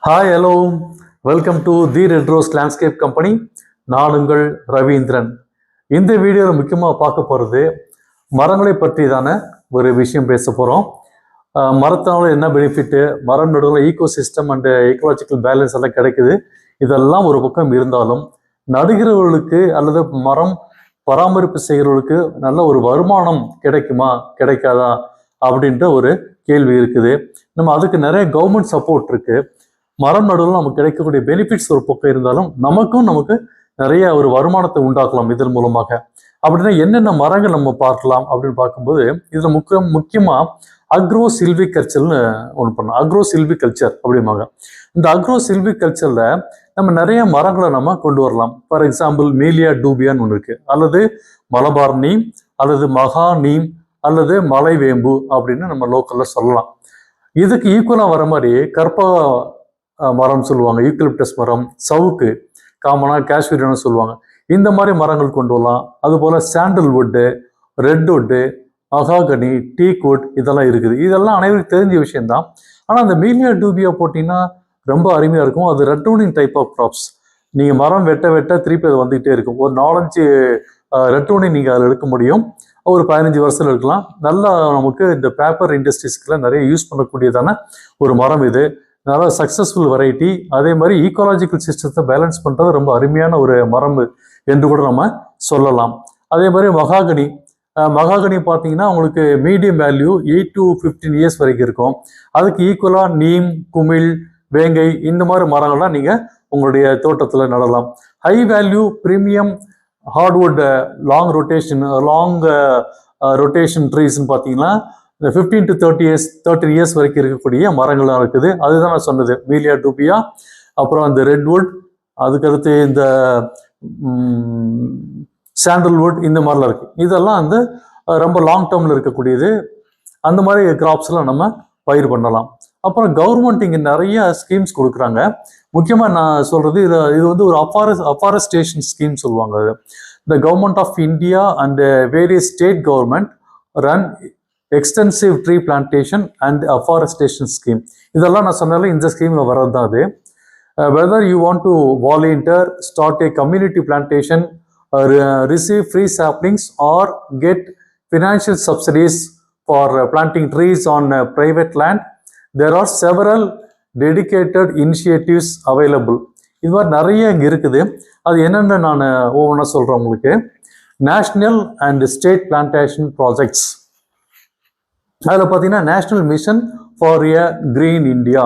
Hi hello, welcome to the red rose landscape company. நான் உங்கள் ரவீந்திரன். இந்த வீடியோவில் முக்கியமாக பார்க்க போகிறது மரங்களை பற்றி தானே ஒரு விஷயம் பேச போகிறோம். மரத்தினால என்ன பெனிஃபிட்டு, மரம் நடுவில் ecosystem and ecological balance எல்லாம் கிடைக்குது. இதெல்லாம் ஒரு பக்கம் இருந்தாலும் நடுகிறவர்களுக்கு அல்லது மரம் பராமரிப்பு செய்கிறவர்களுக்கு நல்ல ஒரு வருமானம் கிடைக்குமா கிடைக்காதா அப்படின்ற ஒரு கேள்வி இருக்குது. நம்ம அதுக்கு நிறைய கவர்மெண்ட் சப்போர்ட் இருக்குது. மரம் நடுவில் நமக்கு கிடைக்கக்கூடிய பெனிஃபிட்ஸ் ஒரு பக்கம் இருந்தாலும் நமக்கு நிறைய ஒரு வருமானத்தை உண்டாக்கலாம் இதன் மூலமாக. அப்படின்னா என்னென்ன மரங்கள் நம்ம பார்க்கலாம் அப்படின்னு பார்க்கும்போது இதுல முக்கியமா அக்ரோ சில்வி கல்ச்சர்னு ஒன்று பண்ணலாம். அக்ரோ சில்வி கல்ச்சர் அப்படிம்பாங்க. இந்த அக்ரோ சில்வி கல்ச்சர்ல நம்ம நிறைய மரங்களை நம்ம கொண்டு வரலாம். ஃபார் எக்ஸாம்பிள் மீலியா டூபியான்னு ஒன்று இருக்கு, அல்லது மலபார் நீம், அல்லது மகா நீம், அல்லது மலைவேம்பு அப்படின்னு நம்ம லோக்கல்ல சொல்லலாம். இதுக்கு ஈக்குவலா வர மாதிரி கற்பக மரம் சொல்லுவாங்க, யூக்கலிப்டஸ் மரம், சவுக்கு, காமனா காஷ்மீரின்னு சொல்லுவாங்க. இந்த மாதிரி மரங்கள் கொண்டு வரலாம். அதுபோல சாண்டல்வுட்டு, ரெட்வுட்டு, மகாகனி, டீக்வுட் இதெல்லாம் இருக்குது. இதெல்லாம் அனைவருக்கும் தெரிஞ்ச விஷயம்தான். ஆனால் அந்த மீலியா டூபியா போட்டிங்கன்னா ரொம்ப அருமையாக இருக்கும். அது ரெட்டூனிங் டைப் ஆஃப் க்ராப்ஸ். நீங்கள் மரம் வெட்ட வெட்ட திருப்பி அது வந்துகிட்டே இருக்கும். ஒரு 4-5 ரெட்டூனிங் நீங்கள் அதில் எடுக்க முடியும். ஒரு 15 வருஷத்தில் இருக்கலாம். நல்லா நமக்கு இந்த பேப்பர் இண்டஸ்ட்ரீஸ்க்கெல்லாம் நிறைய யூஸ் பண்ணக்கூடியதான ஒரு மரம் இது. நல்ல சக்ஸஸ்ஃபுல் வெரைட்டி. அதே மாதிரி ஈக்காலஜிக்கல் சிஸ்டத்தை பேலன்ஸ் பண்ணுறது ரொம்ப அருமையான ஒரு மரம் என்று கூட நம்ம சொல்லலாம். அதே மாதிரி மகாகனி பார்த்தீங்கன்னா உங்களுக்கு மீடியம் வேல்யூ 8 to 15 இயர்ஸ் வரைக்கும் இருக்கும். அதுக்கு ஈக்குவலாக நீம், குமிழ், வேங்கை இந்த மாதிரி மரங்கள்லாம் நீங்கள் உங்களுடைய தோட்டத்தில் நடலாம். High value premium hardwood long rotation ட்ரீஸ்ன்னு பார்த்தீங்கன்னா 15 to 13 இயர்ஸ் வரைக்கும் இருக்கக்கூடிய மரங்கள்லாம் இருக்குது. அதுதான் நான் சொன்னது, மீலியா டூபியா, அப்புறம் இந்த ரெட்வுட், அதுக்கடுத்து இந்த சாண்டல்வுட், இந்த மாதிரிலாம் இருக்கு. இதெல்லாம் வந்து ரொம்ப லாங் டேர்ம்ல இருக்கக்கூடியது. அந்த மாதிரி கிராப்ஸ்லாம் நம்ம பயிர் பண்ணலாம். அப்புறம் கவர்மெண்ட் இங்கே நிறைய ஸ்கீம்ஸ் கொடுக்குறாங்க. முக்கியமாக நான் சொல்றது இது வந்து ஒரு அஃபாரஸ்டேஷன் ஸ்கீம் சொல்லுவாங்க. The government of India and various state government run extensive tree plantation and afforestation scheme. இதெல்லாம் நான் சொன்னாலும் இந்த ஸ்கீமில் வர்றது தான் அது. Whether you want to volunteer, start a community plantation, receive free saplings or get financial subsidies for planting trees on private land, there are several dedicated initiatives available. இது மாதிரி நிறைய இங்கே இருக்குது. அது என்னென்னு நான் ஒவ்வொன்றா சொல்கிறேன் உங்களுக்கு. National and state plantation projects, அதில் பார்த்தீங்கன்னா national mission for a green India,